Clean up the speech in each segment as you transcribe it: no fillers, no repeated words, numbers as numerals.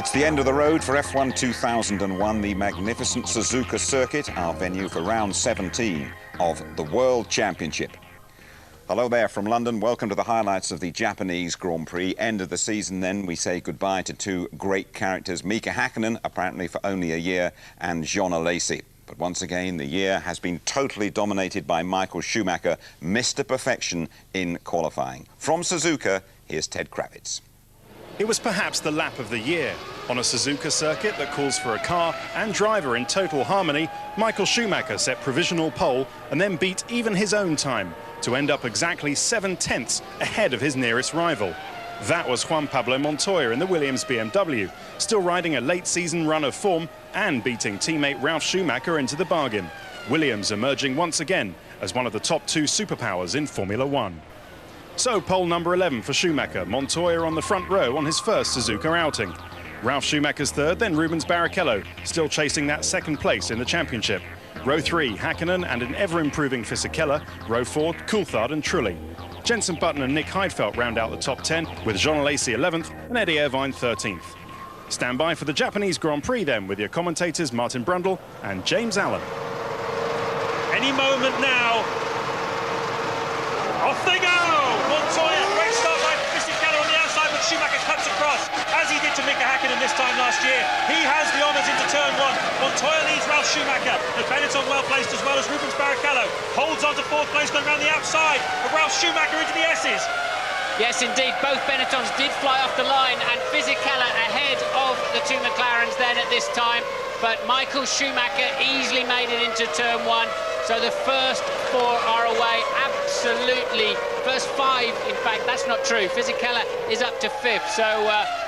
It's the end of the road for F1 2001, the magnificent Suzuka circuit, our venue for round 17 of the World Championship. Hello there from London. Welcome to the highlights of the Japanese Grand Prix. End of the season then, we say goodbye to two great characters, Mika Hakkinen, apparently for only a year, and Jean Alesi. But once again, the year has been totally dominated by Michael Schumacher, Mr. Perfection in qualifying. From Suzuka, here's Ted Kravitz. It was perhaps the lap of the year. On a Suzuka circuit that calls for a car and driver in total harmony, Michael Schumacher set provisional pole and then beat even his own time to end up exactly 7/10 ahead of his nearest rival. That was Juan Pablo Montoya in the Williams BMW, still riding a late-season run of form and beating teammate Ralf Schumacher into the bargain. Williams emerging once again as one of the top two superpowers in Formula One. So pole number 11 for Schumacher, Montoya on the front row on his first Suzuka outing. Ralf Schumacher's third, then Rubens Barrichello, still chasing that second place in the championship. Row 3, Hakkinen and an ever-improving Fisichella. Row 4, Coulthard and Trulli. Jenson Button and Nick Heidfeld round out the top 10, with Jean Alesi 11th and Eddie Irvine 13th. Stand by for the Japanese Grand Prix then, with your commentators Martin Brundle and James Allen. Any moment now. Off they go! Montoya, great start by Fisichella on the outside, but Schumacher cuts across, as he did to Mika Hakkinen this time last year. He has the honours into turn one. Montoya leads Ralf Schumacher, and Benetton well placed as well as Rubens Barrichello. Holds on to fourth place, going around the outside, but Ralf Schumacher into the S's. Yes, indeed, both Benettons did fly off the line, and Fisichella ahead of the two McLarens then at this time. But Michael Schumacher easily made it into turn one. So the first four are away, absolutely. First five, in fact, that's not true. Fisichella is up to fifth. So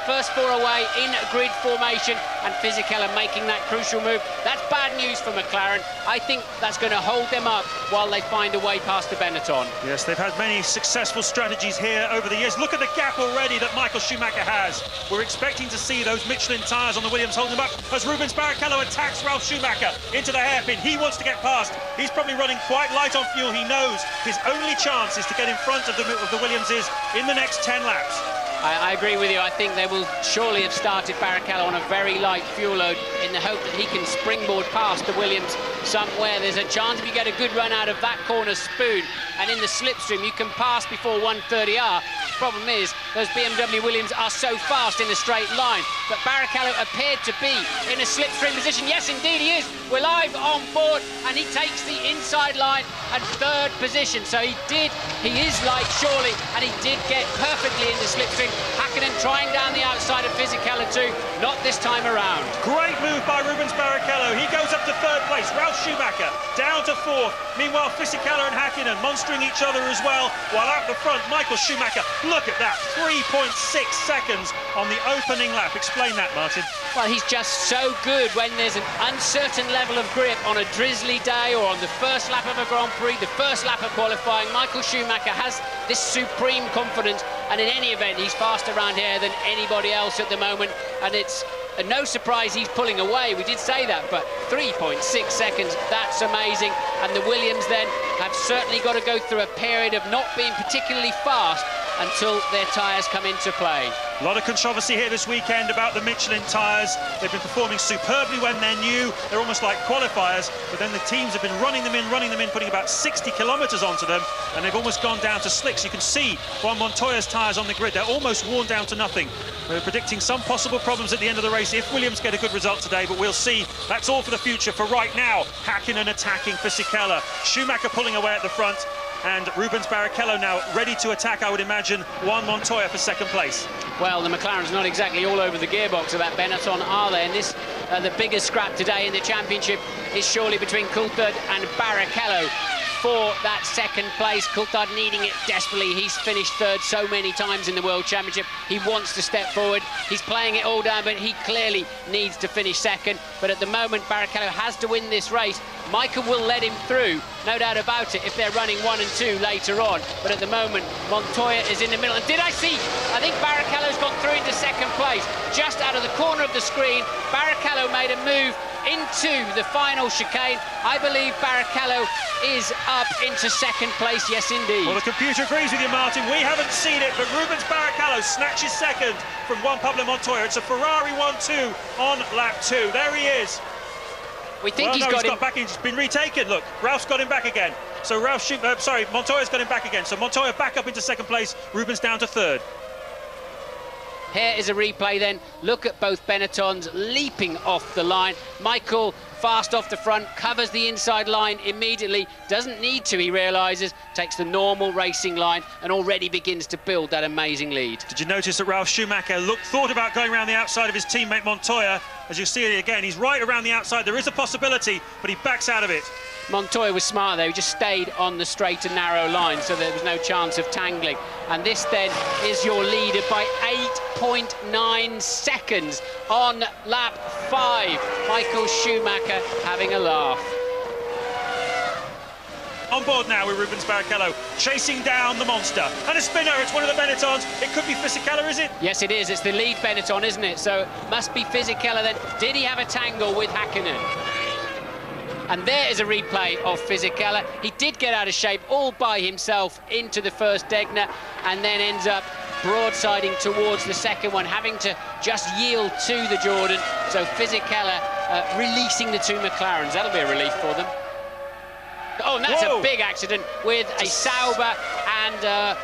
first four away in grid formation, and Fisichella making that crucial move. That's bad news for McLaren. I think that's going to hold them up while they find a way past the Benetton. Yes, they've had many successful strategies here over the years. Look at the gap already that Michael Schumacher has. We're expecting to see those Michelin tyres on the Williams holding them up as Rubens Barrichello attacks Ralf Schumacher into the hairpin. He wants to get past. He's probably running quite light on fuel. He knows his only chance is to get in front of the Williamses in the next 10 laps. I agree with you. I think they will surely have started Barrichello on a very light fuel load in the hope that he can springboard past the Williams somewhere. There's a chance if you get a good run out of that corner spoon, and in the slipstream you can pass before 130R. Problem is, those BMW Williams are so fast in a straight line, but Barrichello appeared to be in a slipstream position. Yes, indeed he is. We're live on board, and he takes the inside line and third position. So he is light surely, and he did get perfectly in the slipstream. Hakkinen trying down the outside of Fisichella too, not this time around. Great move by Rubens Barrichello. He goes up to third place. Ralf Schumacher down to fourth. Meanwhile, Fisichella and Hakkinen monstering each other as well, while out the front, Michael Schumacher. Look at that, 3.6 seconds on the opening lap. Explain that, Martin. Well, he's just so good when there's an uncertain level of grip on a drizzly day or on the first lap of a Grand Prix, the first lap of qualifying. Michael Schumacher has this supreme confidence, and in any event, he's faster around here than anybody else at the moment, and it's no surprise he's pulling away. We did say that, but 3.6 seconds, that's amazing. And the Williams then have certainly got to go through a period of not being particularly fast until their tyres come into play. A lot of controversy here this weekend about the Michelin tyres. They've been performing superbly when they're new. They're almost like qualifiers, but then the teams have been running them in, putting about 60 kilometres onto them, and they've almost gone down to slicks. You can see Juan Montoya's tyres on the grid. They're almost worn down to nothing. We're predicting some possible problems at the end of the race if Williams get a good result today, but we'll see. That's all for the future. For right now, Hakkinen attacking Fisichella. Schumacher pulling away at the front, and Rubens Barrichello now ready to attack, I would imagine, Juan Montoya for second place. Well, the McLaren's not exactly all over the gearbox of that Benetton, are they? And this, the biggest scrap today in the championship is surely between Coulthard and Barrichello for that second place. Coulthard needing it desperately. He's finished third so many times in the World Championship. He wants to step forward. He's playing it all down, but he clearly needs to finish second. But at the moment, Barrichello has to win this race. Michael will let him through, no doubt about it, if they're running 1 and 2 later on. But at the moment, Montoya is in the middle. And I think Barrichello's got through into second place. Just out of the corner of the screen, Barrichello made a move into the final chicane. I believe Barrichello is up into second place, yes indeed. Well, the computer agrees with you, Martin. We haven't seen it, but Rubens Barrichello snatches second from Juan Pablo Montoya. It's a Ferrari 1-2 on lap 2. There he is. We think he's got back. He's been retaken. Look, Ralph's got him back again. So Montoya's got him back again. So Montoya back up into second place. Rubens down to third. Here is a replay then. Look at both Benettons leaping off the line. Michael fast off the front, covers the inside line immediately. Doesn't need to, he realises. Takes the normal racing line and already begins to build that amazing lead. Did you notice that Ralf Schumacher thought about going around the outside of his teammate Montoya? As you see it again, he's right around the outside. There is a possibility, but he backs out of it. Montoya was smart there, he just stayed on the straight and narrow line, so there was no chance of tangling. And this then is your leader by 8.9 seconds on lap 5. Michael Schumacher having a laugh. On board now with Rubens Barrichello, chasing down the monster. And a spinner, it's one of the Benettons. It could be Fisichella, is it? Yes, it is. It's the lead Benetton, isn't it? So must be Fisichella then. Did he have a tangle with Häkkinen? And there is a replay of Fisichella. He did get out of shape all by himself into the first Degner and then ends up broadsiding towards the second one, having to just yield to the Jordan. So Fisichella releasing the two McLarens. That'll be a relief for them. Oh, and that's a big accident with a Sauber, and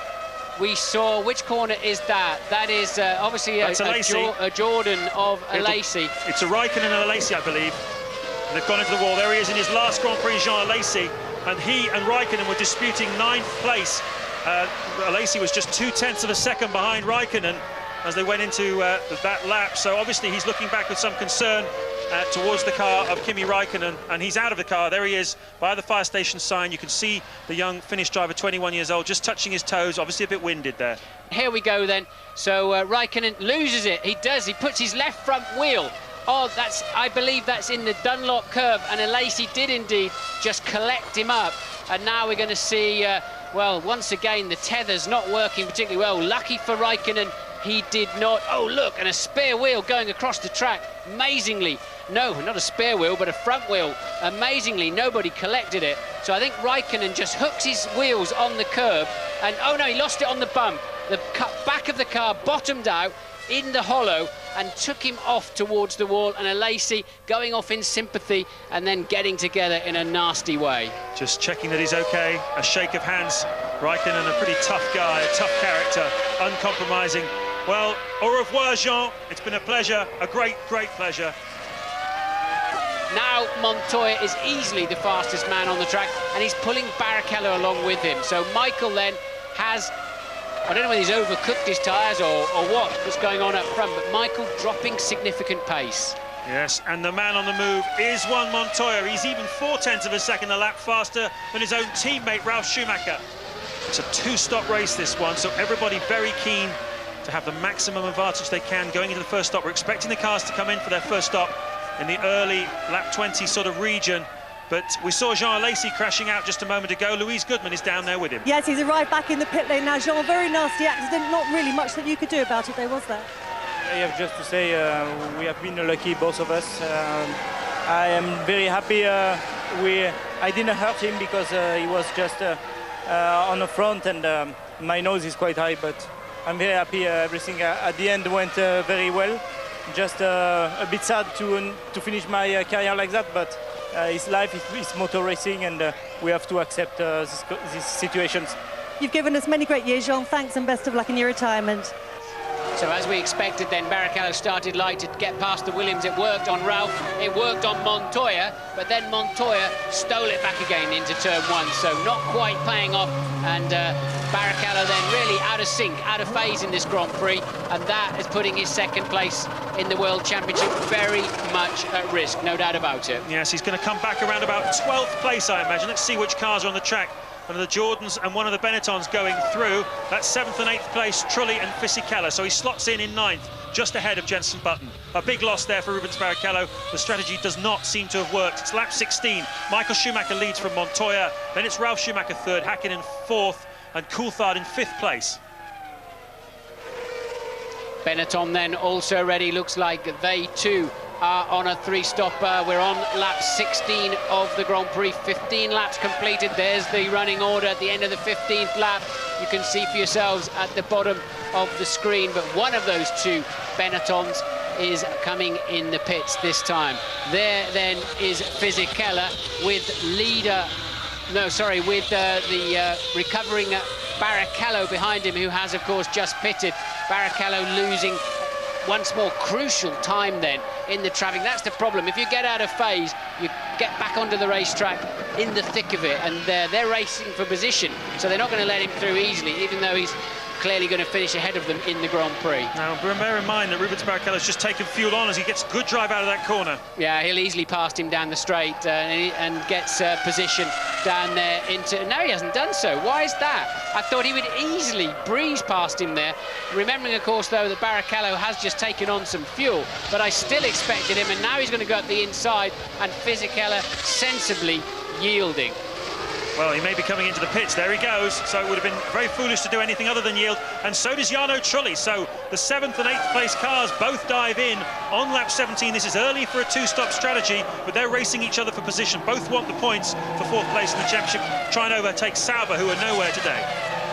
we saw, which corner is that? That is obviously a Jordan of Alesi. It's a Raikkonen and Alesi, I believe. They've gone into the wall. There he is in his last Grand Prix, Jean Alesi, and he and Raikkonen were disputing 9th place. Alesi was just 0.2 of a second behind Raikkonen as they went into that lap. So obviously he's looking back with some concern towards the car of Kimi Raikkonen, and he's out of the car. There he is by the fire station sign. You can see the young Finnish driver, 21 years old, just touching his toes, obviously a bit winded there. Here we go then. So Raikkonen loses it. He does. He puts his left front wheel. Oh, I believe that's in the Dunlop curve, and Alesi did indeed just collect him up. And now we're going to see, well, once again, the tether's not working particularly well. Lucky for Raikkonen, he did not. Oh, look, and a spare wheel going across the track. Amazingly, no, not a spare wheel, but a front wheel. Amazingly, nobody collected it. So I think Raikkonen just hooks his wheels on the curb, and oh no, he lost it on the bump. The back of the car bottomed out in the hollow and took him off towards the wall, and Alesi going off in sympathy and then getting together in a nasty way. Just checking that he's okay, a shake of hands. Raikkonen, a pretty tough guy, a tough character, uncompromising. Well, au revoir, Jean. It's been a pleasure, a great, great pleasure. Now Montoya is easily the fastest man on the track, and he's pulling Barrichello along with him. So Michael then has, I don't know whether he's overcooked his tyres or what's going on up front, but Michael dropping significant pace. Yes, and the man on the move is Juan Montoya. He's even 0.4 of a second a lap faster than his own teammate, Ralf Schumacher. It's a two-stop race, this one, so everybody very keen to have the maximum advantage they can going into the first stop. We're expecting the cars to come in for their first stop in the early lap 20 sort of region. But we saw Jean Alesi crashing out just a moment ago. Louise Goodman is down there with him. Yes, he's arrived back in the pit lane now. Jean, very nasty accident. Not really much that you could do about it, though, was there? I have just to say we have been lucky, both of us. I am very happy. I didn't hurt him because he was just on the front, and my nose is quite high, but I'm very happy. Everything at the end went very well. Just a bit sad to finish my career like that, but it's life, it's motor racing, and we have to accept these situations. You've given us many great years, Jean. Thanks and best of luck in your retirement. So as we expected then, Barrichello started light to get past the Williams. It worked on Ralph, it worked on Montoya, but then Montoya stole it back again into turn 1, so not quite paying off, and Barrichello then really out of sync, out of phase in this Grand Prix, and that is putting his second place in the World Championship very much at risk, no doubt about it. Yes, he's going to come back around about 12th place, I imagine. Let's see which cars are on the track. One of the Jordans and one of the Benettons going through. That's 7th and 8th place, Trulli and Fisichella. So he slots in 9th, just ahead of Jenson Button. A big loss there for Rubens Barrichello. The strategy does not seem to have worked. It's lap 16. Michael Schumacher leads from Montoya. Then it's Ralf Schumacher 3rd, Häkkinen 4th, and Coulthard in 5th place. Benetton then also ready. Looks like they too are on a three-stopper. We're on lap 16 of the Grand Prix. 15 laps completed. There's the running order at the end of the 15th lap. You can see for yourselves at the bottom of the screen, but one of those two Benettons is coming in the pits this time. There then is Fisichella with the recovering Barrichello behind him, who has, of course, just pitted. Barrichello losing once more crucial time then in the traffic. That's the problem. If you get out of phase, you get back onto the racetrack in the thick of it, and they're racing for position, so they're not going to let him through easily, even though he's clearly going to finish ahead of them in the Grand Prix. Now, bear in mind that Rubens Barrichello's just taken fuel on as he gets good drive out of that corner. Yeah, he'll easily pass him down the straight and gets position down there into... No, he hasn't done so. Why is that? I thought he would easily breeze past him there. Remembering, of course, though, that Barrichello has just taken on some fuel, but I still expected him, and now he's going to go up the inside, and Fisichella sensibly yielding. Well, he may be coming into the pits. There he goes. So it would have been very foolish to do anything other than yield. And so does Jarno Trulli. So the 7th and 8th place cars both dive in on lap 17. This is early for a two-stop strategy, but they're racing each other for position. Both want the points for 4th place in the championship, trying to overtake Sauber, who are nowhere today.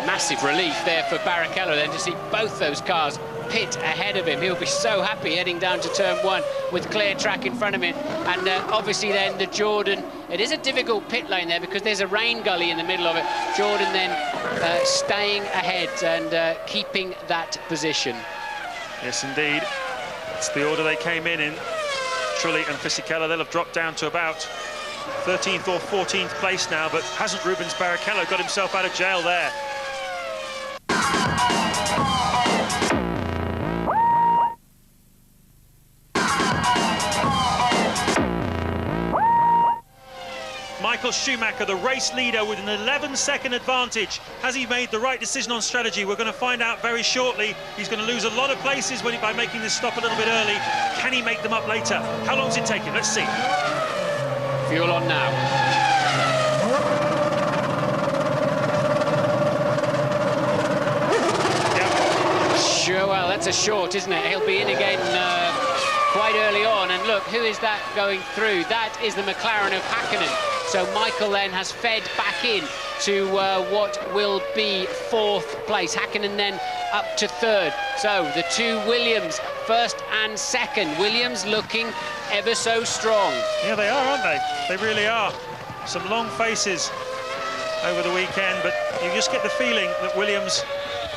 Massive relief there for Barrichello then to see both those cars pit ahead of him. He'll be so happy heading down to turn 1 with clear track in front of him. And obviously then the Jordan, it is a difficult pit lane there because there's a rain gully in the middle of it. Jordan then staying ahead and keeping that position. Yes, indeed. It's the order they came in. Trulli and Fisichella, they'll have dropped down to about 13th or 14th place now, but hasn't Rubens Barrichello got himself out of jail there? Michael Schumacher, the race leader, with an 11-second advantage. Has he made the right decision on strategy? We're going to find out very shortly. He's going to lose a lot of places by making this stop a little bit early. Can he make them up later? How long does it take him? Let's see. Fuel on now. Yep. Sure, well, that's a short, isn't it? He'll be in again quite early on. And look, who is that going through? That is the McLaren of Hakkinen. So Michael then has fed back in to what will be 4th place. Hakkinen then up to 3rd. So the two Williams, 1st and 2nd. Williams looking ever so strong. Yeah, they are, aren't they? They really are. Some long faces over the weekend, but you just get the feeling that Williams,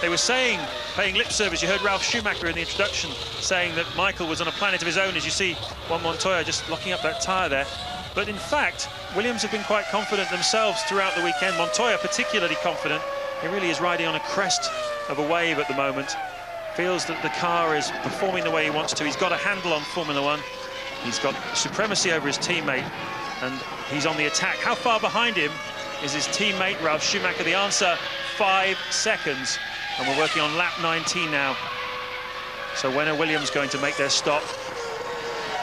they were saying, paying lip service. You heard Ralf Schumacher in the introduction saying that Michael was on a planet of his own, as you see Juan Montoya just locking up that tyre there. But in fact, Williams have been quite confident themselves throughout the weekend. Montoya particularly confident. He really is riding on a crest of a wave at the moment. Feels that the car is performing the way he wants to. He's got a handle on Formula One. He's got supremacy over his teammate, and he's on the attack. How far behind him is his teammate, Ralf Schumacher? The answer, 5 seconds. And we're working on lap 19 now. So when are Williams going to make their stop?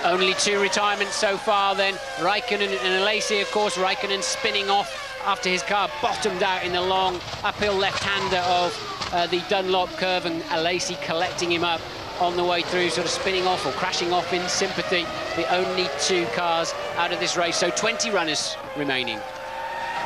Only 2 retirements so far then. Raikkonen and Alesi, of course. Raikkonen spinning off after his car bottomed out in the long uphill left-hander of the Dunlop curve, and Alesi collecting him up on the way through, sort of spinning off or crashing off in sympathy. The only 2 cars out of this race, so 20 runners remaining.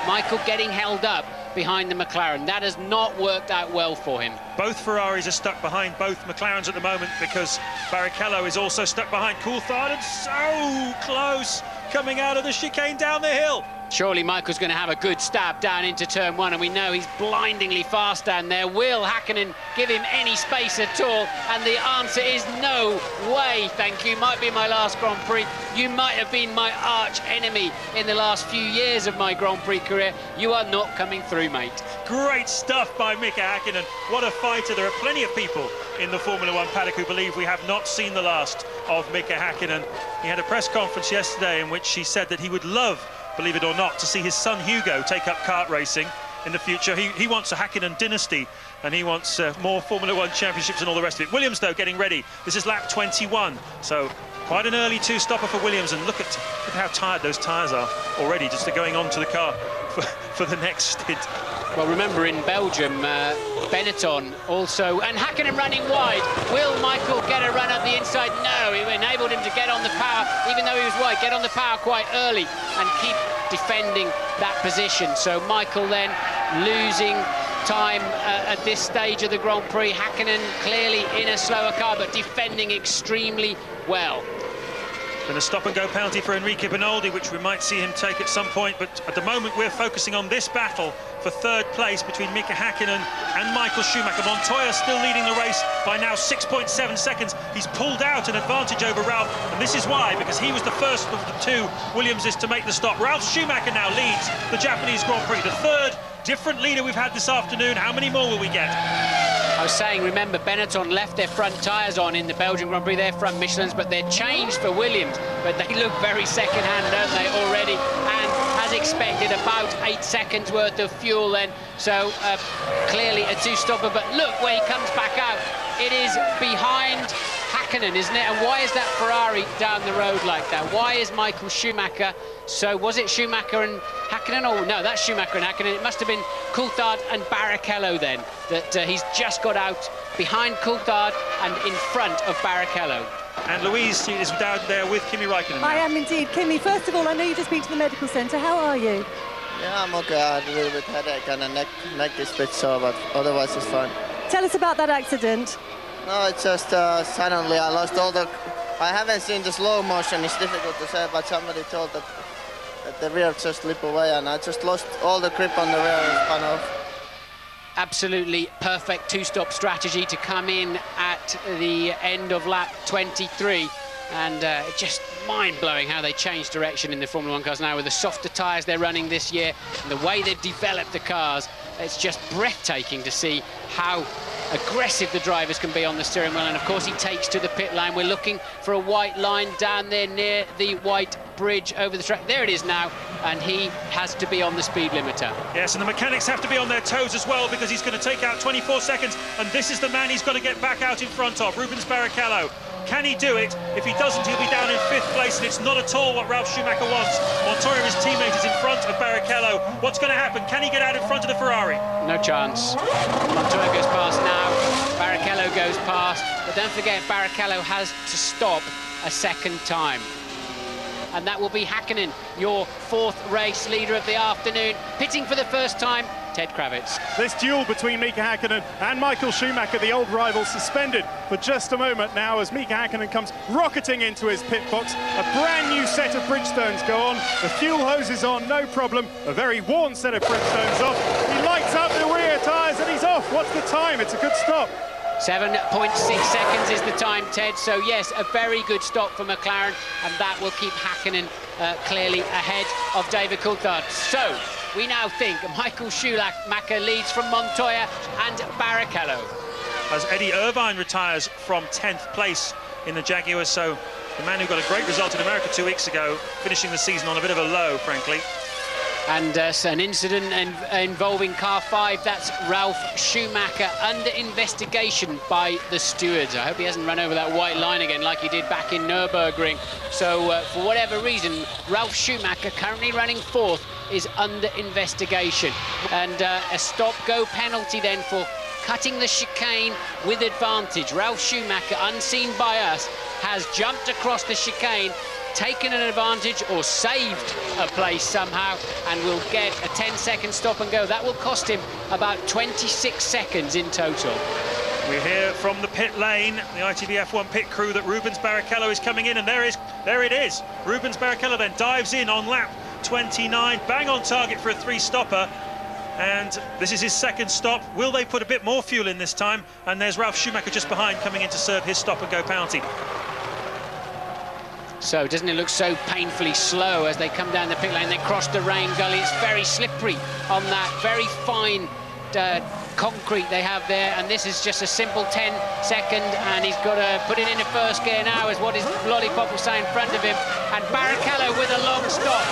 Michael getting held up behind the McLaren. That has not worked out well for him. Both Ferraris are stuck behind both McLarens at the moment because Barrichello is also stuck behind Coulthard, and so close coming out of the chicane down the hill. Surely Michael's going to have a good stab down into turn 1, and we know he's blindingly fast down there. Will Hakkinen give him any space at all? And the answer is no way, thank you. Might be my last Grand Prix. You might have been my arch enemy in the last few years of my Grand Prix career. You are not coming through, mate. Great stuff by Mika Hakkinen. What a fighter. There are plenty of people in the Formula One paddock who believe we have not seen the last of Mika Hakkinen. He had a press conference yesterday in which he said that he would love, believe it or not, to see his son Hugo take up kart racing in the future. He wants a Hakkinen dynasty, and he wants more Formula One championships and all the rest of it. Williams, though, getting ready. This is lap 21, so quite an early 2-stopper for Williams, and look at how tired those tyres are already, just going on to the car. for the next stint. Well, remember in Belgium, Benetton also, and Hakkinen running wide. Will Michael get a run up the inside? No, he enabled him to get on the power, even though he was wide, get on the power quite early and keep defending that position. So Michael then losing time at this stage of the Grand Prix. Hakkinen clearly in a slower car, but defending extremely well. And a stop-and-go penalty for Enrique Benoldi, which we might see him take at some point. But at the moment, we're focusing on this battle for third place between Mika Hakkinen and Michael Schumacher. Montoya still leading the race by now 6.7 seconds. He's pulled out an advantage over Ralf, and this is why, because he was the first of the two Williamses to make the stop. Ralf Schumacher now leads the Japanese Grand Prix, the third different leader we've had this afternoon. How many more will we get? I was saying, remember, Benetton left their front tyres on in the Belgian Grand Prix, their front Michelins, but they're changed for Williams. But they look very second-hand, don't they, already? And as expected, about 8 seconds worth of fuel then. So clearly a two-stopper, but look where he comes back out. It is behind Hakkinen, isn't it? And why is that Ferrari down the road like that? Why is Michael Schumacher? So was it Schumacher and Hakkinen? Oh no, that's Schumacher and Hakkinen. It must have been Coulthard and Barrichello then, that he's just got out behind Coulthard and in front of Barrichello. And Louise is down there with Kimi Räikkönen now. I am indeed. Kimi, first of all, I know you just been to the medical centre. How are you? Yeah, I'm okay. I had a little bit headache and a neck is a bit sore, but otherwise it's fine. Tell us about that accident. No, it's just suddenly I lost all the... I haven't seen the slow motion, it's difficult to say, but somebody told that the rear just slipped away and I just lost all the grip on the rear and spun off. Absolutely perfect two-stop strategy to come in at the end of lap 23. And just mind-blowing how they changed direction in the Formula 1 cars now with the softer tyres they're running this year and the way they've developed the cars. It's just breathtaking to see how aggressive the drivers can be on the steering wheel. And of course he takes to the pit line. We're looking for a white line down there near the white bridge over the track. There it is now, and he has to be on the speed limiter. Yes, and the mechanics have to be on their toes as well, because he's going to take out 24 seconds, and this is the man he's got to get back out in front of, Rubens Barrichello. Can he do it? If he doesn't, he'll be down in 5th place, and it's not at all what Ralf Schumacher wants. Montoya, his teammate, is in front of Barrichello. What's going to happen? Can he get out in front of the Ferrari? No chance. Montoya goes past now, Barrichello goes past, but don't forget Barrichello has to stop a second time. And that will be Hakkinen, your 4th race leader of the afternoon, pitting for the first time, Ted Kravitz. This duel between Mika Hakkinen and Michael Schumacher, the old rival, suspended for just a moment now as Mika Hakkinen comes rocketing into his pit box. A brand new set of Bridgestones go on. The fuel hose is on, no problem. A very worn set of Bridgestones off. He lights up the rear tyres and he's off. What's the time? It's a good stop. 7.6 seconds is the time, Ted. So yes, a very good stop for McLaren, and that will keep Hakkinen clearly ahead of David Coulthard. So we now think Michael Schumacher leads from Montoya and Barrichello. As Eddie Irvine retires from 10th place in the Jaguars, so the man who got a great result in America 2 weeks ago, finishing the season on a bit of a low, frankly. And an incident involving car 5, that's Ralf Schumacher, under investigation by the stewards. I hope he hasn't run over that white line again like he did back in Nürburgring. So for whatever reason, Ralf Schumacher, currently running 4th, is under investigation. And a stop-go penalty then for cutting the chicane with advantage. Ralf Schumacher, unseen by us, has jumped across the chicane, taken an advantage or saved a place somehow, and will get a 10-second stop and go. That will cost him about 26 seconds in total. We hear from the pit lane, the ITV F1 pit crew, that Rubens Barrichello is coming in, and there it is. Rubens Barrichello then dives in on lap 29, bang on target for a 3-stopper. And this is his 2nd stop. Will they put a bit more fuel in this time? And there's Ralf Schumacher just behind, coming in to serve his stop-and-go penalty. So doesn't it look so painfully slow as they come down the pit lane, they cross the rain gully. It's very slippery on that very fine concrete they have there, and this is just a simple 10-second, and he's got to put it into 1st gear now, is what his lollipop will say in front of him. And Barrichello with a long stop.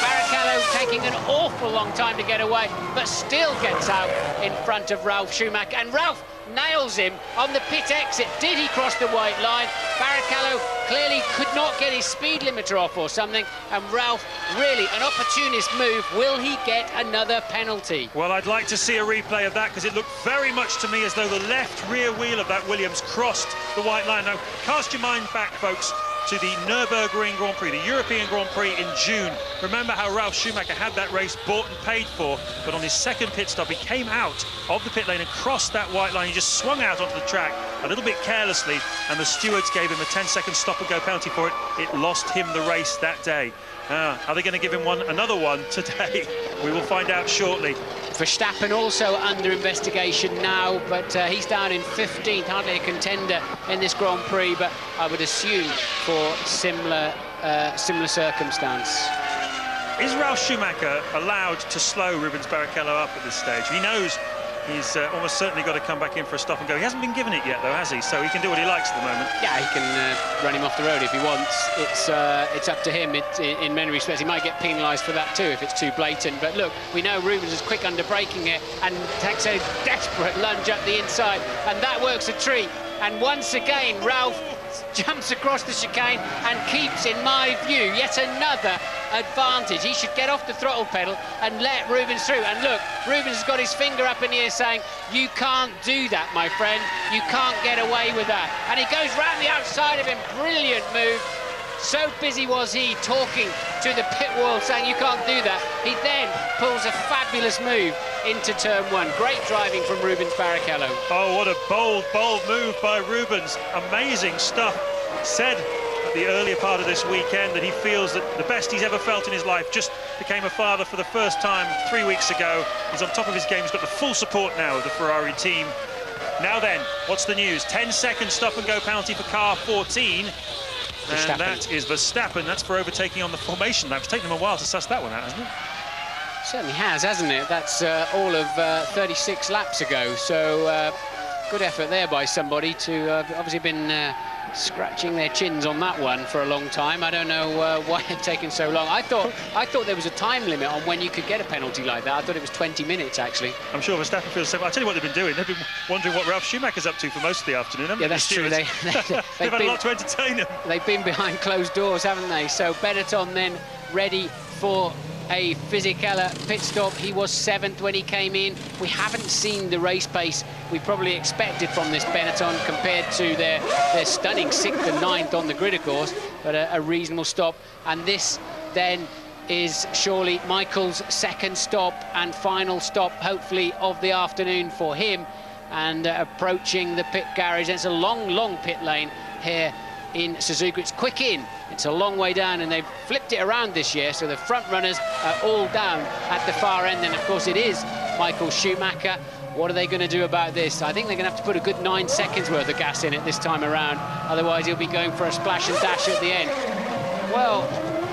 Barrichello taking an awful long time to get away, but still gets out in front of Ralf Schumacher, and Ralf nails him on the pit exit. Did he cross the white line? Barrichello clearly could not get his speed limiter off or something, and Ralph, really an opportunist move. Will he get another penalty? Well, I'd like to see a replay of that, because it looked very much to me as though the left rear wheel of that Williams crossed the white line. Now, cast your mind back, folks, to the Nürburgring Grand Prix, the European Grand Prix in June. Remember how Ralf Schumacher had that race bought and paid for, but on his second pit stop, he came out of the pit lane and crossed that white line. He just swung out onto the track a little bit carelessly, and the stewards gave him a 10-second stop-and-go penalty for it. It lost him the race that day. Are they going to give him another one today? We will find out shortly. Verstappen also under investigation now, but he's down in 15th, hardly a contender in this Grand Prix, but I would assume for similar circumstance. Is Ralf Schumacher allowed to slow Rubens Barrichello up at this stage? He knows he's almost certainly got to come back in for a stop and go. He hasn't been given it yet, though, has he? So he can do what he likes at the moment. Yeah, he can run him off the road if he wants. It's up to him. In many respects, he might get penalised for that too if it's too blatant. But look, we know Rubens is quick under braking here, and takes a desperate lunge up the inside, and that works a treat. And once again, Ralph jumps across the chicane and keeps, in my view, yet another advantage. He should get off the throttle pedal and let Rubens through. And look, Rubens has got his finger up in the air saying, you can't do that, my friend. You can't get away with that. And he goes round the outside of him. Brilliant move. So busy was he talking to the pit wall saying you can't do that. He then pulls a fabulous move into turn one. Great driving from Rubens Barrichello. Oh, what a bold move by Rubens. Amazing stuff. Said at the earlier part of this weekend that he feels that the best he's ever felt in his life. Just became a father for the first time 3 weeks ago. He's on top of his game. He's got the full support now of the Ferrari team. Now then, what's the news? 10-second stop-and-go penalty for car 14. And that is Verstappen. That's for overtaking on the formation lap. It's taken them a while to suss that one out, hasn't it? Certainly has, hasn't it? That's all of 36 laps ago. So good effort there by somebody to obviously been scratching their chins on that one for a long time. I don't know why it's taken so long. I thought there was a time limit on when you could get a penalty like that. I thought it was 20 minutes, actually. I'm sure Verstappen feels the same. I'll tell you what they've been doing. They've been wondering what Ralf Schumacher's up to for most of the afternoon, haven't they? Yeah, that's true. They've had a lot to entertain them. They've been behind closed doors, haven't they? So Benetton then ready for a Fisichella pit stop. He was 7th when he came in. We haven't seen the race pace we probably expected from this Benetton compared to their stunning 6th and 9th on the grid, of course, but a reasonable stop. And this then is surely Michael's second stop and final stop, hopefully, of the afternoon for him. And approaching the pit garage. It's a long pit lane here in Suzuka. It's quick in. It's a long way down, and they've flipped it around this year, so the front runners are all down at the far end, and of course it is Michael Schumacher. What are they going to do about this? I think they're going to have to put a good 9 seconds worth of gas in it this time around, otherwise he'll be going for a splash and dash at the end. Well,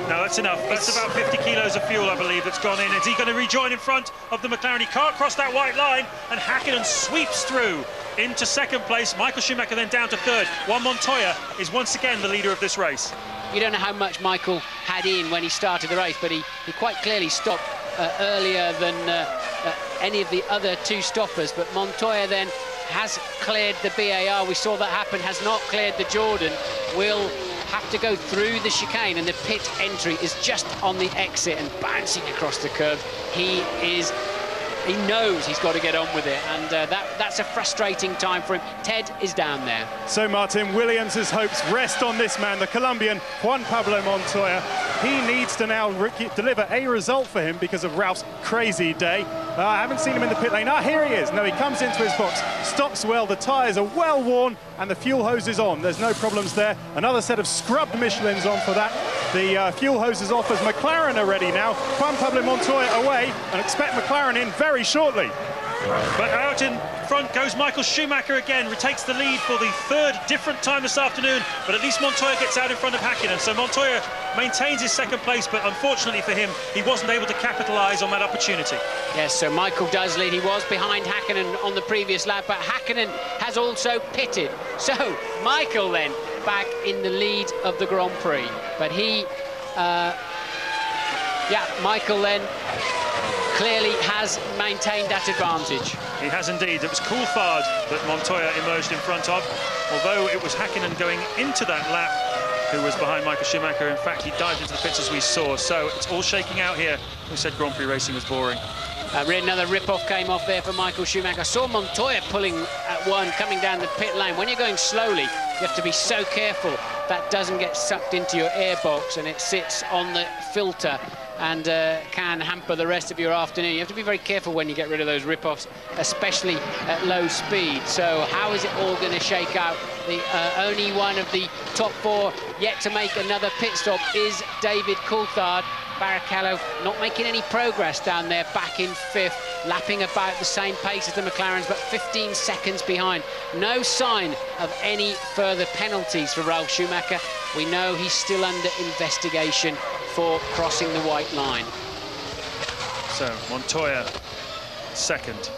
no, that's enough. That's about 50 kilos of fuel, I believe, that's gone in. Is he going to rejoin in front of the McLaren? He can't cross that white line, and Hakkinen sweeps through into second place. Michael Schumacher then down to third. Juan Montoya is once again the leader of this race. You don't know how much Michael had in when he started the race, but he quite clearly stopped earlier than any of the other 2 stoppers. But Montoya then has cleared the BAR. We saw that happen, has not cleared the Jordan. Will have to go through the chicane, and the pit entry is just on the exit and bouncing across the curb. He knows he's got to get on with it, and that's a frustrating time for him. Ted is down there. So, Martin, Williams' hopes rest on this man, the Colombian Juan Pablo Montoya. He needs to now deliver a result for him because of Ralph's crazy day. I haven't seen him in the pit lane. Here he is. No, he comes into his box, stops well, the tyres are well worn, and the fuel hose is on. There's no problems there. Another set of scrubbed Michelins on for that. The fuel hose is off as McLaren are ready now. Juan Pablo Montoya away, and expect McLaren in very shortly. But out in front goes Michael Schumacher again, retakes the lead for the 3rd different time this afternoon, but at least Montoya gets out in front of Hakkinen. So Montoya maintains his second place, but unfortunately for him, he wasn't able to capitalise on that opportunity. Yes, so Michael does lead. He was behind Hakkinen on the previous lap, but Hakkinen has also pitted. So Michael then back in the lead of the Grand Prix. But Michael then clearly has maintained that advantage. He has indeed. It was Coulthard that Montoya emerged in front of, although it was Hakkinen going into that lap who was behind Michael Schumacher. In fact, he dived into the pits as we saw. So it's all shaking out here. Who said Grand Prix racing was boring? Another rip-off came off there for Michael Schumacher. I saw Montoya pulling at one, coming down the pit lane. When you're going slowly, you have to be so careful that doesn't get sucked into your airbox and it sits on the filter and can hamper the rest of your afternoon. You have to be very careful when you get rid of those rip-offs, especially at low speed. So how is it all going to shake out? The only one of the top four yet to make another pit stop is David Coulthard. Barrichello not making any progress down there, back in fifth, lapping about the same pace as the McLarens, but 15 seconds behind. No sign of any further penalties for Ralf Schumacher. We know he's still under investigation for crossing the white line. So Montoya second,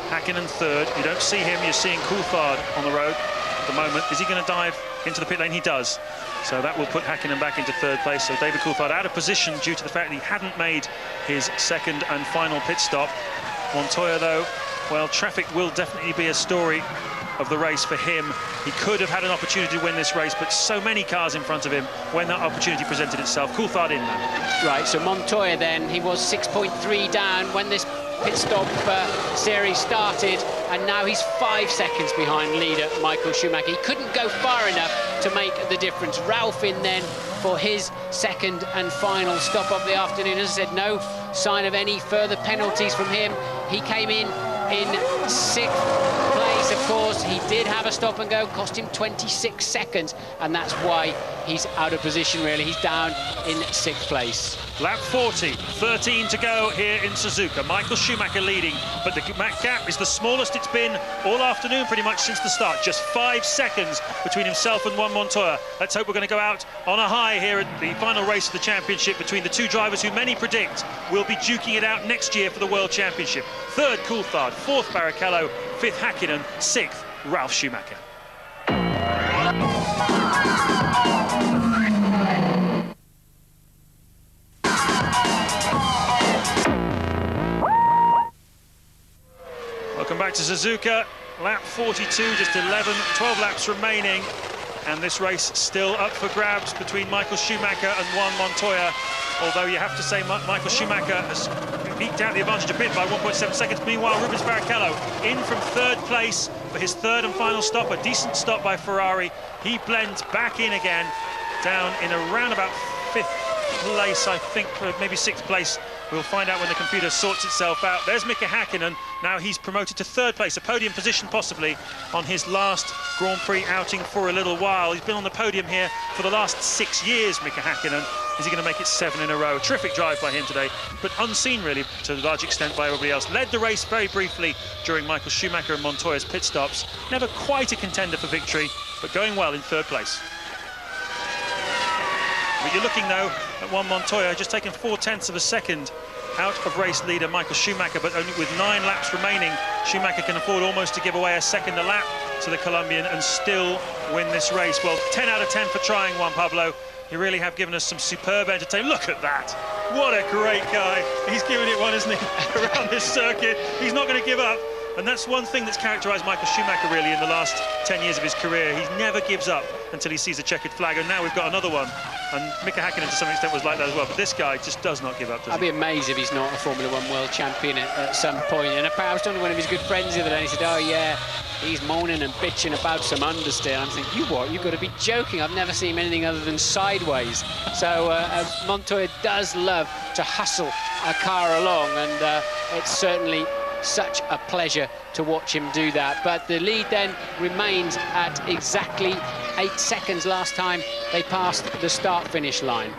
Häkkinen third. You don't see him, you're seeing Coulthard on the road at the moment. Is he going to dive into the pit lane? He does. So that will put Häkkinen back into third place. So David Coulthard out of position due to the fact that he hadn't made his second and final pit stop. Montoya, though, well, traffic will definitely be a story of the race for him. He could have had an opportunity to win this race, but so many cars in front of him when that opportunity presented itself. Coulthard in there. Right, so Montoya then, he was 6.3 down when this pit stop series started, and now he's 5 seconds behind leader Michael Schumacher. He couldn't go far enough to make the difference. Ralf in then for his second and final stop of the afternoon. As I said, no sign of any further penalties from him. He came in 6th place, of course. He did have a stop and go, cost him 26 seconds, and that's why he's out of position, really. He's down in 6th place. Lap 40, 13 to go here in Suzuka. Michael Schumacher leading, but the gap is the smallest it's been all afternoon, pretty much since the start. Just 5 seconds between himself and Juan Montoya. Let's hope we're going to go out on a high here at the final race of the championship between the two drivers who many predict will be duking it out next year for the World Championship. Third, Coulthard. Fourth, Barrichello. Fifth, Häkkinen. Sixth, Ralf Schumacher. Welcome back to Suzuka. Lap 42, just 12 laps remaining. And this race still up for grabs between Michael Schumacher and Juan Montoya. Although you have to say Michael Schumacher has eked out the advantage a bit by 1.7 seconds. Meanwhile, Rubens Barrichello in from third place for his third and final stop. A decent stop by Ferrari. He blends back in again, down in around about 5th place, I think, maybe 6th place. We'll find out when the computer sorts itself out. There's Mika Häkkinen. Now he's promoted to third place, a podium position possibly on his last Grand Prix outing for a little while. He's been on the podium here for the last 6 years, Mika Häkkinen. Is he going to make it 7 in a row? Terrific drive by him today, but unseen really to a large extent by everybody else. Led the race very briefly during Michael Schumacher and Montoya's pit stops. Never quite a contender for victory, but going well in third place. But you're looking, though, at Juan Montoya, just taking 0.4 of a second out of race leader Michael Schumacher, but only with 9 laps remaining, Schumacher can afford almost to give away a second a lap to the Colombian and still win this race. Well, 10 out of 10 for trying, Juan Pablo. You really have given us some superb entertainment. Look at that. What a great guy. He's giving it one, isn't he, around this circuit. He's not going to give up. And that's one thing that's characterised Michael Schumacher really in the last 10 years of his career. He never gives up until he sees a checkered flag, and now we've got another one. And Mika Häkkinen to some extent was like that as well, but this guy just does not give up, does I'd be amazed if he's not a Formula 1 world champion at some point. And I was talking to one of his good friends the other day, and he said, oh yeah, he's moaning and bitching about some understeer. I'm thinking, you what, you've got to be joking. I've never seen him anything other than sideways. So Montoya does love to hustle a car along, and it's certainly such a pleasure to watch him do that. But the lead then remains at exactly 8 seconds last time they passed the start-finish line.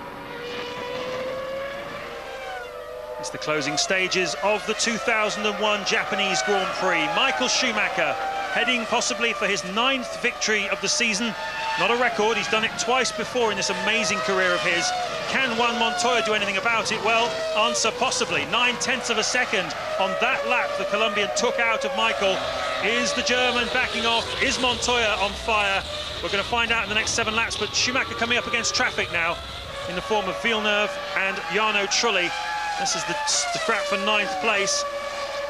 It's the closing stages of the 2001 Japanese Grand Prix. Michael Schumacher heading possibly for his 9th victory of the season. Not a record, he's done it twice before in this amazing career of his. Can Juan Montoya do anything about it? Well, answer possibly. 9/10 of a second on that lap the Colombian took out of Michael. Is the German backing off? Is Montoya on fire? We're going to find out in the next 7 laps, but Schumacher coming up against traffic now in the form of Villeneuve and Jarno Trulli. This is the scrap for 9th place.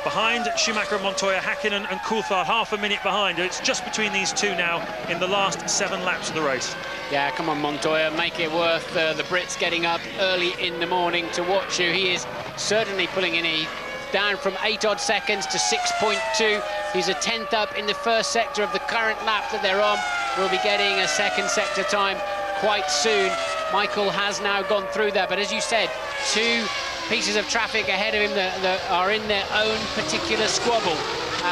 behind Schumacher and Montoya, Häkkinen and Coulthard half a minute behind. It's just between these two now in the last 7 laps of the race. Yeah, come on, Montoya, make it worth the Brits getting up early in the morning to watch you. He is certainly pulling in. Down from 8 odd seconds to 6.2. He's a 10th up in the first sector of the current lap that they're on. We'll be getting a second sector time quite soon. Michael has now gone through that, but as you said, 2 pieces of traffic ahead of him that are in their own particular squabble.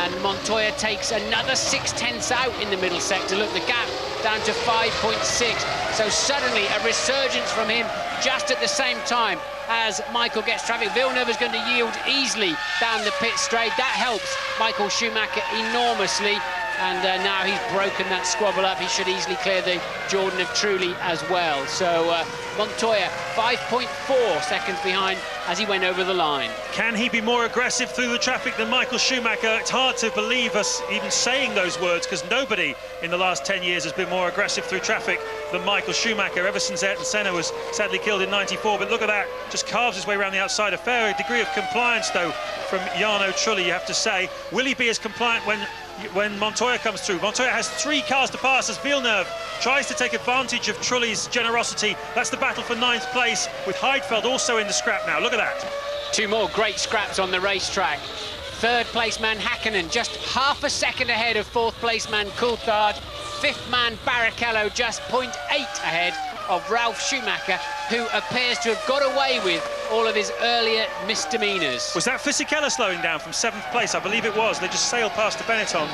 And Montoya takes another 6/10 out in the middle sector. Look, the gap down to 5.6. So suddenly a resurgence from him just at the same time as Michael gets traffic. Villeneuve is going to yield easily down the pit straight. That helps Michael Schumacher enormously. And now he's broken that squabble up. He should easily clear the Jordan of Trulli as well. So Montoya, 5.4 seconds behind as he went over the line. Can he be more aggressive through the traffic than Michael Schumacher? It's hard to believe us even saying those words, because nobody in the last 10 years has been more aggressive through traffic than Michael Schumacher, ever since Ayrton Senna was sadly killed in '94. But look at that, just carves his way around the outside. A fair degree of compliance, though, from Jarno Trulli, you have to say. Will he be as compliant when Montoya comes through? Montoya has 3 cars to pass as Villeneuve tries to take advantage of Trulli's generosity. That's the battle for 9th place, with Heidfeld also in the scrap now. Look at that. 2 more great scraps on the racetrack. 3rd place man Häkkinen just half a second ahead of 4th place man Coulthard. 5th man Barrichello just 0.8 ahead of Ralf Schumacher, who appears to have got away with all of his earlier misdemeanors. Was that Fisichella slowing down from 7th place? I believe it was. They just sailed past the Benetton.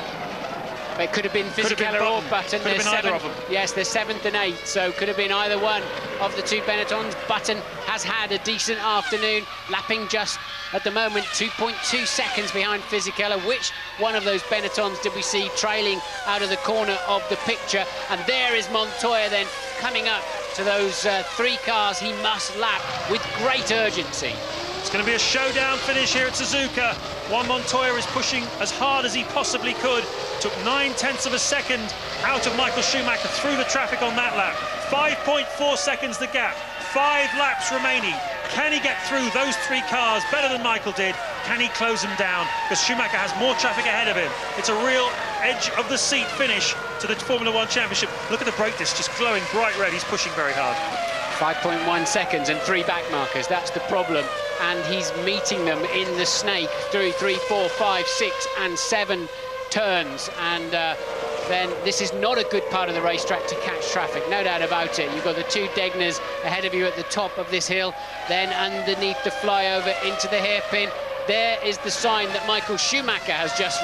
It could have been Fisichella or Button. Could have been either of them. Yes, they're 7th and 8th, so could have been either one of the 2 Benettons. Button has had a decent afternoon, lapping just at the moment 2.2 seconds behind Fisichella. Which one of those Benettons did we see trailing out of the corner of the picture? And there is Montoya then coming up to those 3 cars he must lap with great urgency. It's going to be a showdown finish here at Suzuka. Juan Montoya is pushing as hard as he possibly could. Took 9/10 of a second out of Michael Schumacher through the traffic on that lap. 5.4 seconds the gap. 5 laps remaining. Can he get through those 3 cars better than Michael did? Can he close them down? Because Schumacher has more traffic ahead of him. It's a real edge of the seat finish to the Formula 1 Championship. Look at the brake disc just glowing bright red. He's pushing very hard. 5.1 seconds and 3 back markers. That's the problem. And he's meeting them in the snake through 3, 4, 5, 6 and 7 turns. And then this is not a good part of the racetrack to catch traffic, no doubt about it. You've got the 2 Degners ahead of you at the top of this hill, then underneath the flyover into the hairpin. There is the sign that Michael Schumacher has just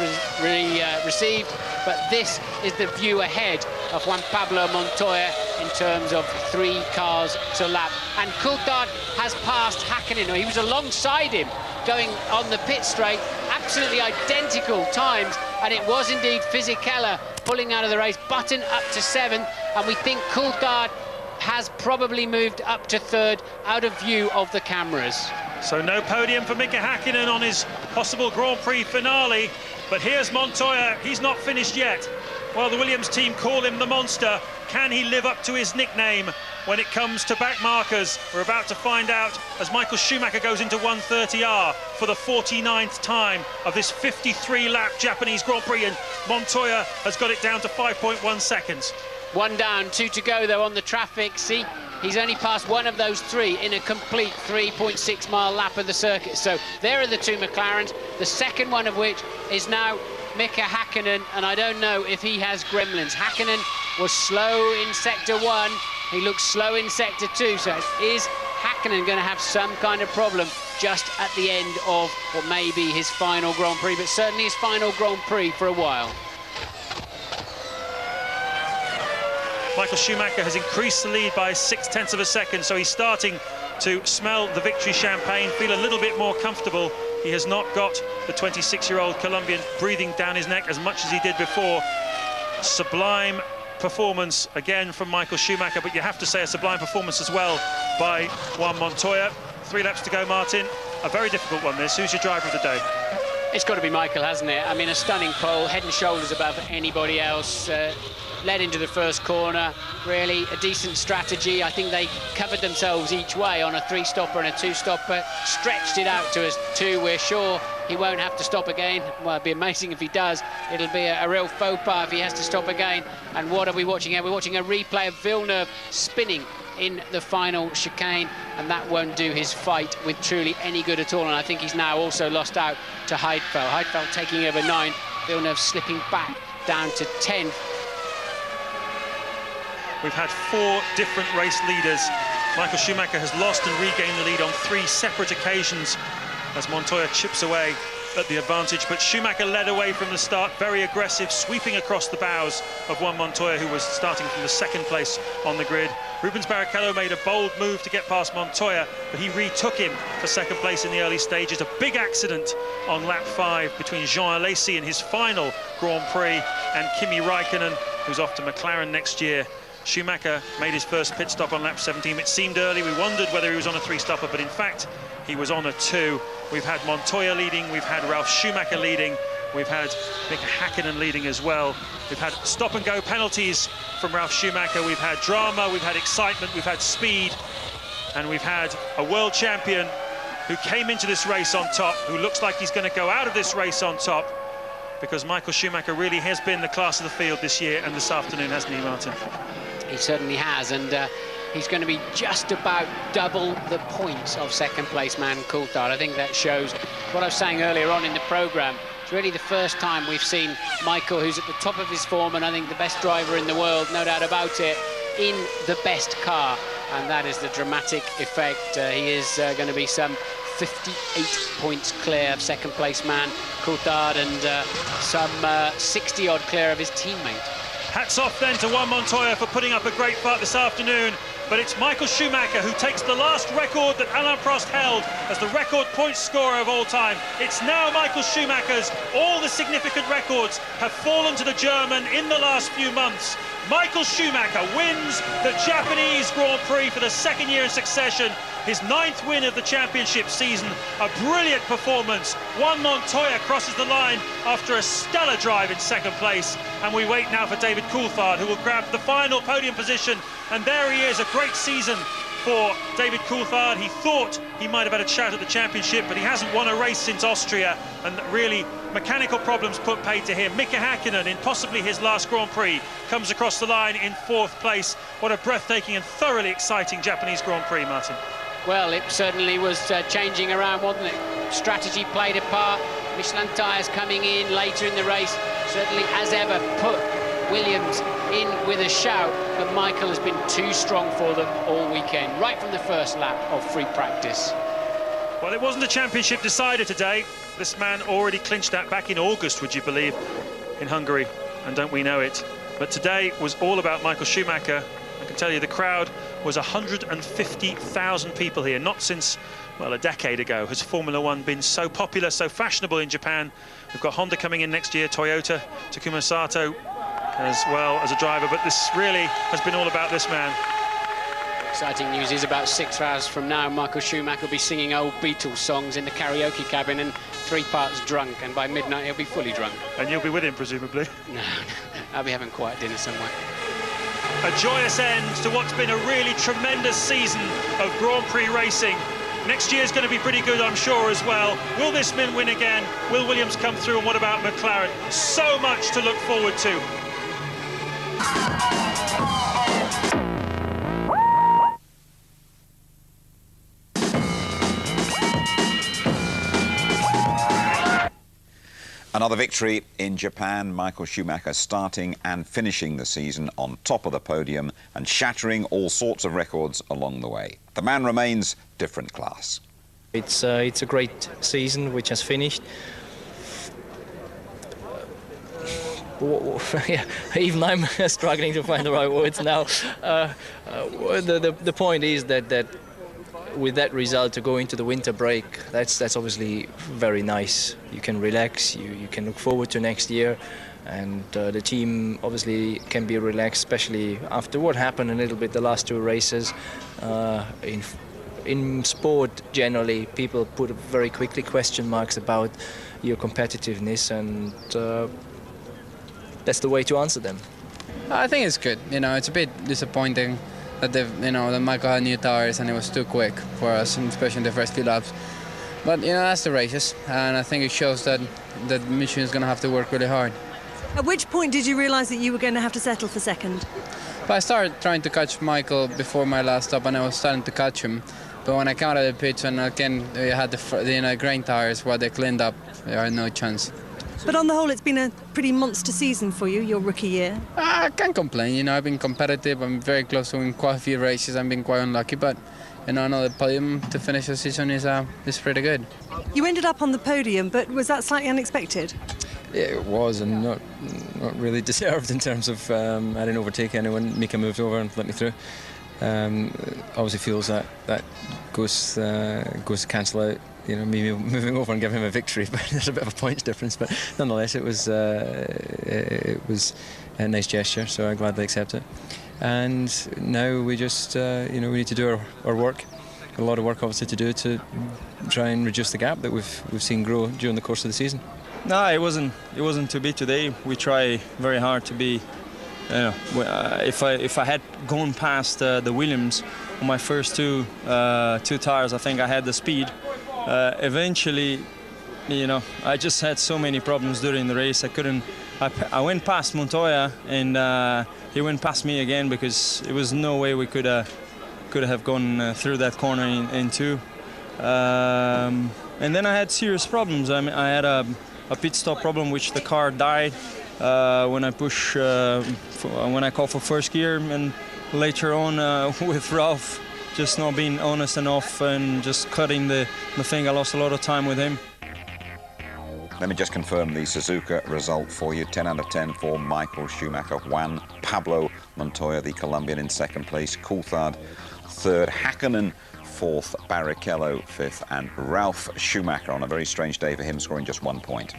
received, but this is the view ahead of Juan Pablo Montoya in terms of 3 cars to lap. And Coulthard has passed Häkkinen. He was alongside him going on the pit straight, absolutely identical times, and it was indeed Fisichella pulling out of the race. Button up to 7th, and we think Coulthard has probably moved up to 3rd out of view of the cameras. So no podium for Mika Häkkinen on his possible Grand Prix finale. But here's Montoya. He's not finished yet. Well, the Williams team call him the Monster. Can he live up to his nickname when it comes to back markers? We're about to find out as Michael Schumacher goes into 130R for the 49th time of this 53-lap Japanese Grand Prix, and Montoya has got it down to 5.1 seconds. 1 down, 2 to go, though, on the traffic. See, he's only passed one of those 3 in a complete 3.6-mile lap of the circuit. So there are the 2 McLarens, the second one of which is now Mika Häkkinen, and I don't know if he has gremlins. Häkkinen was slow in Sector 1. He looks slow in Sector 2. So is Häkkinen going to have some kind of problem just at the end of what may be his final Grand Prix, but certainly his final Grand Prix for a while? Michael Schumacher has increased the lead by 6/10 of a second, so he's starting to smell the victory champagne, feel a little bit more comfortable. He has not got the 26-year-old Colombian breathing down his neck as much as he did before. Sublime performance again from Michael Schumacher, but you have to say a sublime performance as well by Juan Montoya. 3 laps to go, Martin. A very difficult one, this. Who's your driver of the day? It's got to be Michael, hasn't it? I mean, a stunning pole, head and shoulders above anybody else. Led into the first corner, really a decent strategy. I think they covered themselves each way on a 3-stopper and a 2-stopper, stretched it out to a 2. We're sure he won't have to stop again. Well, it'd be amazing if he does. It'll be a real faux pas if he has to stop again. And what are we watching here? We're watching a replay of Villeneuve spinning in the final chicane, and that won't do his fight with truly any good at all. And I think he's now also lost out to Heidfeld. Heidfeld taking over 9, Villeneuve slipping back down to 10th. We've had 4 different race leaders. Michael Schumacher has lost and regained the lead on 3 separate occasions as Montoya chips away at the advantage. But Schumacher led away from the start, very aggressive, sweeping across the bows of Juan Montoya, who was starting from the 2nd place on the grid. Rubens Barrichello made a bold move to get past Montoya, but he retook him for 2nd place in the early stages. A big accident on lap 5 between Jean Alesi in his final Grand Prix and Kimi Raikkonen, who's off to McLaren next year. Schumacher made his first pit stop on lap 17. It seemed early, we wondered whether he was on a 3-stopper, but in fact he was on a 2. We've had Montoya leading, we've had Ralf Schumacher leading, we've had Mika Häkkinen leading as well. We've had stop-and-go penalties from Ralf Schumacher, we've had drama, we've had excitement, we've had speed, and we've had a world champion who came into this race on top, who looks like he's going to go out of this race on top, because Michael Schumacher really has been the class of the field this year and this afternoon, hasn't he, Martin? He certainly has, and he's going to be just about double the points of 2nd place man Coulthard. I think that shows what I was saying earlier on in the programme. It's really the first time we've seen Michael, who's at the top of his form and I think the best driver in the world, no doubt about it, in the best car, and that is the dramatic effect. He is going to be some 58 points clear of 2nd place man Coulthard and some 60-odd clear of his teammate. Hats off then to Juan Montoya for putting up a great fight this afternoon, but it's Michael Schumacher who takes the last record that Alain Prost held as the record point scorer of all time. It's now Michael Schumacher's. All the significant records have fallen to the German in the last few months. Michael Schumacher wins the Japanese Grand Prix for the 2nd year in succession. His 9th win of the championship season. A brilliant performance. Juan Montoya crosses the line after a stellar drive in 2nd place. And we wait now for David Coulthard, who will grab the final podium position. And there he is, a great season for David Coulthard. He thought he might have had a shout at the championship, but he hasn't won a race since Austria, and really mechanical problems put paid to him. Mika Häkkinen, in possibly his last Grand Prix, comes across the line in 4th place. What a breathtaking and thoroughly exciting Japanese Grand Prix, Martin. Well, it certainly was changing around, wasn't it? Strategy played a part. Michelin tyres coming in later in the race certainly, as ever, put Williams in with a shout, but Michael has been too strong for them all weekend, right from the first lap of free practice. Well, it wasn't a championship decider today. This man already clinched that back in August, would you believe, in Hungary, and don't we know it. But today was all about Michael Schumacher. I can tell you the crowd was 150,000 people here. Not since, well, a decade ago has Formula One been so popular, so fashionable in Japan. We've got Honda coming in next year, Toyota, Takuma Sato as well as a driver, but this really has been all about this man. Exciting news is about 6 hours from now, Michael Schumacher will be singing old Beatles songs in the karaoke cabin and 3 parts drunk, and by midnight he'll be fully drunk. And you'll be with him, presumably? No, I'll be having quiet dinner somewhere. A joyous end to what's been a really tremendous season of Grand Prix racing. Next year's going to be pretty good, I'm sure, as well. Will this man win again? Will Williams come through? And what about McLaren? So much to look forward to. Another victory in Japan. Michael Schumacher starting and finishing the season on top of the podium and shattering all sorts of records along the way. The man remains different class. It's a great season which has finished. Yeah, even I'm struggling to find the right words now. The point is that with that result to go into the winter break, that's obviously very nice. You can relax, you can look forward to next year, and the team obviously can be relaxed, especially after what happened a little bit the last 2 races. In sport generally, people put very quickly question marks about your competitiveness, and that's the way to answer them. I think it's good. You know, it's a bit disappointing that that Michael had new tires and it was too quick for us, especially in the first few laps. But you know, that's the races, and I think it shows that Michelin is going to have to work really hard. At which point did you realise that you were going to have to settle for second? But I started trying to catch Michael before my last stop, and I was starting to catch him. But when I came out of the pits, and again we had the grain tires where they cleaned up, there had no chance. But on the whole, it's been a pretty monster season for you, your rookie year. I can't complain. You know, I've been competitive. I'm very close to winning quite a few races. I've been quite unlucky, but you know, another podium to finish the season is pretty good. You ended up on the podium, but was that slightly unexpected? Yeah, it was, and not really deserved in terms of I didn't overtake anyone. Mika moved over and let me through. Obviously feels that goes to cancel out, you know, me moving over and giving him a victory, but there's a bit of a points difference. But nonetheless, it was a nice gesture, so I gladly accept it. And now we just, you know, we need to do our work. A lot of work, obviously, to do to try and reduce the gap that we've seen grow during the course of the season. No, it wasn't to be today. We try very hard to be. You know, if I had gone past the Williams on my first two tires, I think I had the speed. Eventually, you know, I just had so many problems during the race. I went past Montoya, and he went past me again, because there was no way we could have gone through that corner in two. And then I had serious problems. I mean, I had a pit stop problem, which the car died when I called for first gear, and later on with Ralph just not being honest enough and just cutting the thing. I lost a lot of time with him. Let me just confirm the Suzuka result for you. 10 out of 10 for Michael Schumacher. Juan Pablo Montoya, the Colombian, in second place. Coulthard third. Hakkinen fourth. Barrichello fifth. And Ralf Schumacher, on a very strange day for him, scoring just 1 point.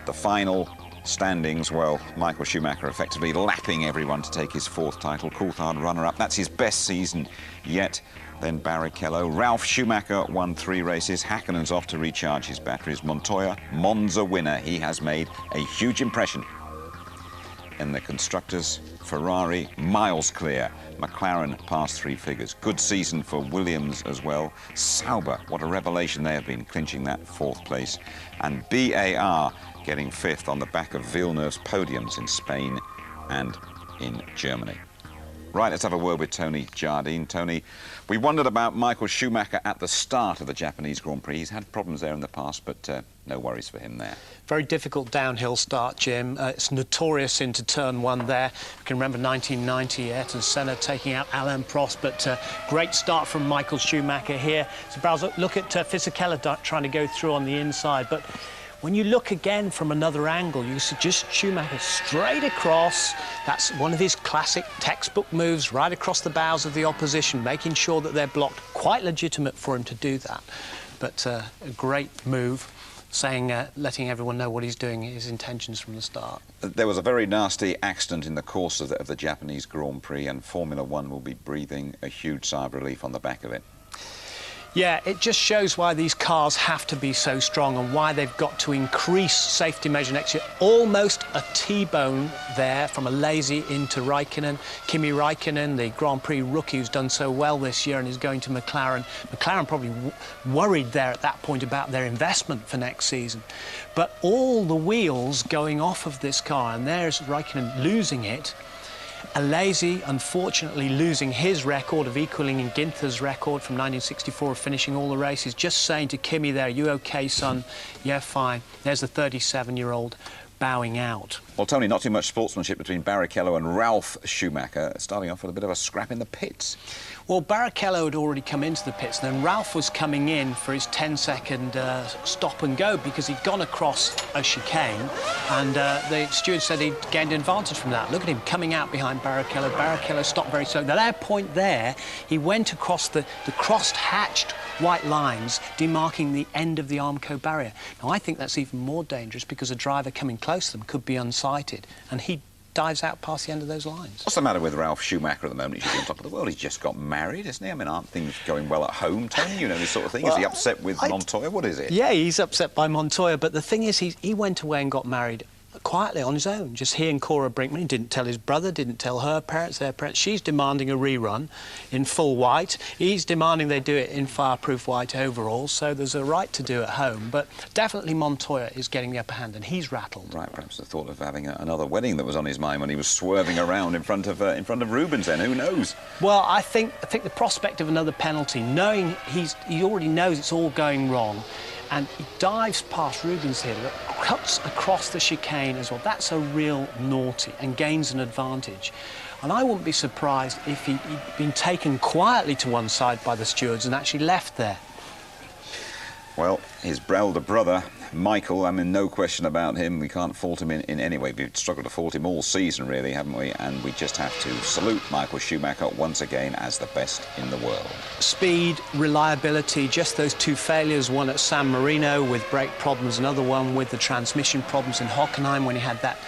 The final standings, well, Michael Schumacher effectively lapping everyone to take his fourth title. Coulthard runner-up. That's his best season yet. Then Barrichello. Ralf Schumacher won 3 races. Hakkinen's off to recharge his batteries. Montoya, Monza winner. He has made a huge impression. In the constructors, Ferrari miles clear. McLaren past 3 figures. Good season for Williams as well. Sauber, what a revelation they have been, clinching that 4th place. And BAR getting 5th on the back of Villeneuve's podiums in Spain and in Germany. Right, let's have a word with Tony Jardine. Tony, we wondered about Michael Schumacher at the start of the Japanese Grand Prix. He's had problems there in the past, but no worries for him there. Very difficult downhill start, Jim. It's notorious into turn 1 there. You can remember 1990, Ayrton Senna taking out Alain Prost, but great start from Michael Schumacher here. So look at Fisichella trying to go through on the inside, but when you look again from another angle, you see just Schumacher straight across. That's one of his classic textbook moves, right across the bows of the opposition, making sure that they're blocked. Quite legitimate for him to do that, but a great move, saying, letting everyone know what he's doing, his intentions from the start. There was a very nasty accident in the course of the Japanese Grand Prix, and Formula One will be breathing a huge sigh of relief on the back of it. Yeah, it just shows why these cars have to be so strong and why they've got to increase safety measure next year. Almost a T-bone there from Alesi into Raikkonen. Kimi Raikkonen, the Grand Prix rookie who's done so well this year and is going to McLaren. McLaren probably worried there at that point about their investment for next season. But all the wheels going off of this car, and there's Raikkonen losing it. Alesi, unfortunately, losing his record of equaling in Ginther's record from 1964 of finishing all the races, just saying to Kimi there, "You okay, son?" "Yeah, fine." There's the 37-year-old bowing out. Well, Tony, not too much sportsmanship between Barrichello and Ralf Schumacher, starting off with a bit of a scrap in the pits. Well, Barrichello had already come into the pits, and then Ralf was coming in for his 10-second stop and go because he'd gone across a chicane, and the steward said he'd gained an advantage from that. Look at him coming out behind Barrichello. Barrichello stopped very slow. At that point there, he went across the crossed-hatched white lines demarking the end of the Armco barrier. Now, I think that's even more dangerous because a driver coming close to them could be unsighted, and he dives out past the end of those lines. What's the matter with Ralf Schumacher at the moment? He should be on top of the world. He's just got married, isn't he? I mean, aren't things going well at home, Tony? You know, this sort of thing. Well, is he upset with Montoya? What is it? Yeah, he's upset by Montoya, but the thing is, he went away and got married quietly on his own, just he and Cora Brinkman. He didn't tell his brother, didn't tell her parents, their parents. She's demanding a rerun in full white. He's demanding they do it in fireproof white overalls, so there's a right to do at home. But definitely Montoya is getting the upper hand, and he's rattled. Right, perhaps the thought of having another wedding that was on his mind when he was swerving around in front of Rubens. Then who knows? Well, I think the prospect of another penalty, knowing he already knows it's all going wrong, and he dives past Rubens here, cuts across the chicane as well. That's a real naughty and gains an advantage. And I wouldn't be surprised if he'd been taken quietly to one side by the stewards and actually left there. Well, his elder brother, Michael, I mean, no question about him. We can't fault him in any way. We've struggled to fault him all season, really, haven't we? And we just have to salute Michael Schumacher once again as the best in the world. Speed, reliability, just those two failures, one at San Marino with brake problems, another one with the transmission problems in Hockenheim when he had that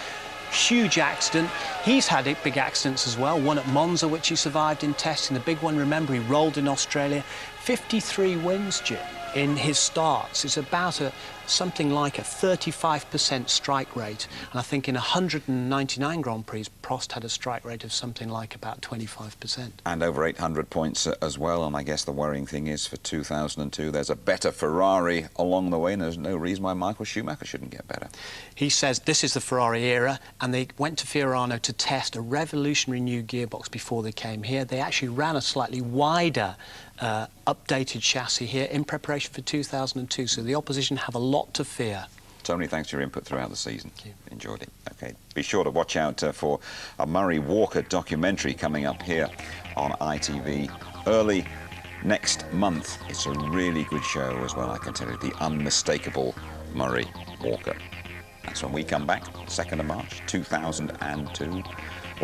huge accident. He's had big accidents as well, one at Monza, which he survived in testing. The big one, remember, he rolled in Australia. 53 wins, Jim, in his starts. It's about something like a 35% strike rate. And I think in 199 Grand Prix, Prost had a strike rate of something like about 25%. And over 800 points as well. And I guess the worrying thing is for 2002, there's a better Ferrari along the way, and there's no reason why Michael Schumacher shouldn't get better. He says this is the Ferrari era, and they went to Fiorano to test a revolutionary new gearbox before they came here. They actually ran a slightly wider updated chassis here in preparation for 2002, so the opposition have a lot to fear. Tony, thanks for your input throughout the season. Thank you. Enjoyed it. OK, be sure to watch out for a Murray Walker documentary coming up here on ITV early next month. It's a really good show as well, I can tell you. The unmistakable Murray Walker. That's when we come back, 2nd of March 2002.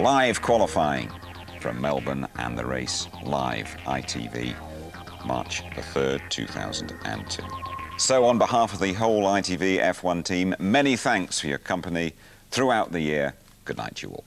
Live qualifying from Melbourne and the race live, ITV, March the 3rd, 2002. So on behalf of the whole ITV F1 team, many thanks for your company throughout the year. Good night to you all.